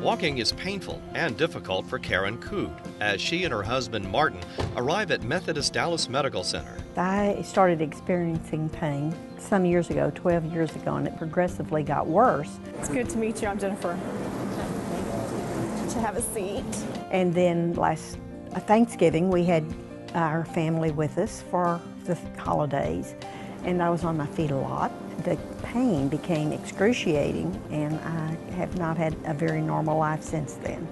Walking is painful and difficult for Karen Cood as she and her husband Martin arrive at Methodist Dallas Medical Center. I started experiencing pain some years ago, 12 years ago, and it progressively got worse. It's good to meet you. I'm Jennifer. To have a seat. And then last Thanksgiving, we had our family with us for the holidays, and I was on my feet a lot. The pain became excruciating, and I have not had a very normal life since then.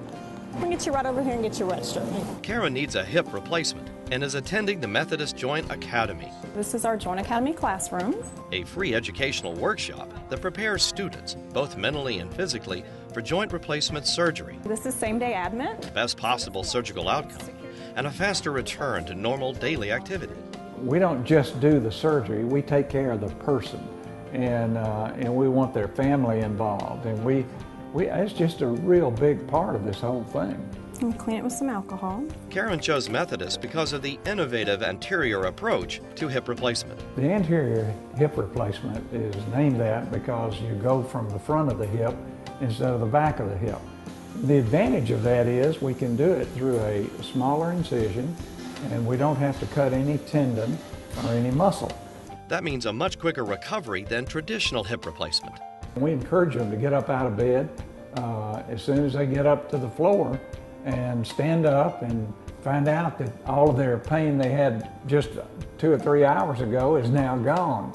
We can get you right over here and get you registered. Karen needs a hip replacement and is attending the Methodist Joint Academy. This is our Joint Academy classroom. A free educational workshop that prepares students, both mentally and physically, for joint replacement surgery. This is same-day admit. The best possible surgical outcome and a faster return to normal daily activity. We don't just do the surgery, we take care of the person, and we want their family involved, and it's just a real big part of this whole thing. And clean it with some alcohol. Karen chose Methodist because of the innovative anterior approach to hip replacement. The anterior hip replacement is named that because you go from the front of the hip instead of the back of the hip. The advantage of that is we can do it through a smaller incision, and we don't have to cut any tendon or any muscle. That means a much quicker recovery than traditional hip replacement. We encourage them to get up out of bed as soon as they get up to the floor and stand up and find out that all of their pain they had just 2 or 3 hours ago is now gone.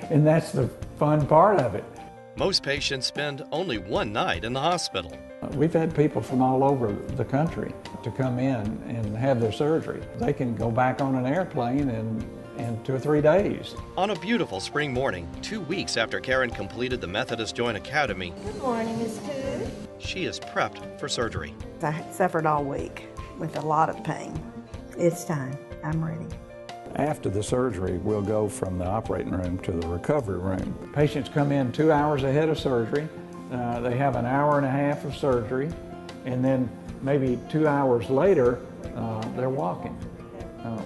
And that's the fun part of it. Most patients spend only one night in the hospital. We've had people from all over the country to come in and have their surgery. They can go back on an airplane in 2 or 3 days. On a beautiful spring morning, 2 weeks after Karen completed the Methodist Joint Academy, Good morning, Ms. Cood. she is prepped for surgery. I suffered all week with a lot of pain. It's time. I'm ready. After the surgery, we'll go from the operating room to the recovery room. Patients come in 2 hours ahead of surgery. They have an hour and a half of surgery, and then maybe 2 hours later, they're walking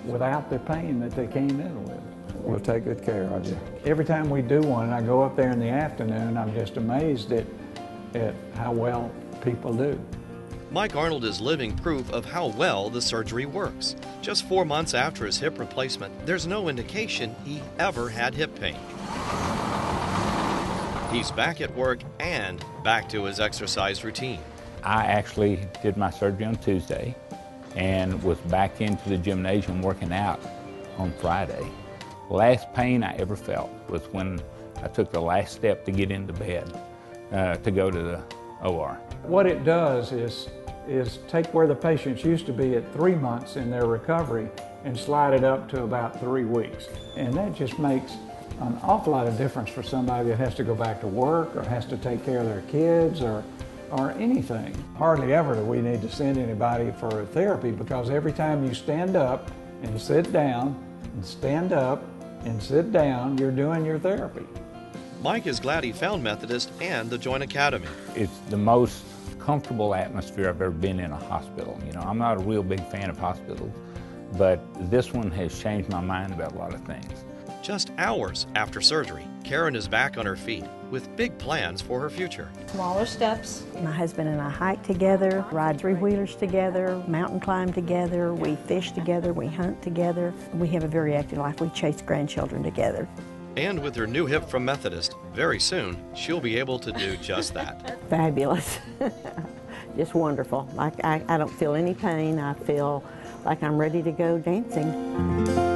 without the pain that they came in with. We'll take good care of you. Every time we do one, and I go up there in the afternoon, I'm just amazed at how well people do. Mike Arnold is living proof of how well the surgery works. Just 4 months after his hip replacement, there's no indication he ever had hip pain. He's back at work and back to his exercise routine. I actually did my surgery on Tuesday and was back into the gymnasium working out on Friday. Last pain I ever felt was when I took the last step to get into bed to go to the OR. What it does is take where the patients used to be at 3 months in their recovery and slide it up to about 3 weeks. And that just makes an awful lot of difference for somebody that has to go back to work or has to take care of their kids or anything. Hardly ever do we need to send anybody for therapy, because every time you stand up and sit down and stand up and sit down, you're doing your therapy. Mike is glad he found Methodist and the Joint Academy. It's the most comfortable atmosphere I've ever been in a hospital. You know, I'm not a real big fan of hospitals, but this one has changed my mind about a lot of things. Just hours after surgery, Karen is back on her feet with big plans for her future. Smaller steps. My husband and I hike together, ride 3-wheelers together, mountain climb together, we fish together, we hunt together. We have a very active life. We chase grandchildren together. And with her new hip from Methodist, very soon she'll be able to do just that. Fabulous. Just wonderful. Like I don't feel any pain. I feel like I'm ready to go dancing.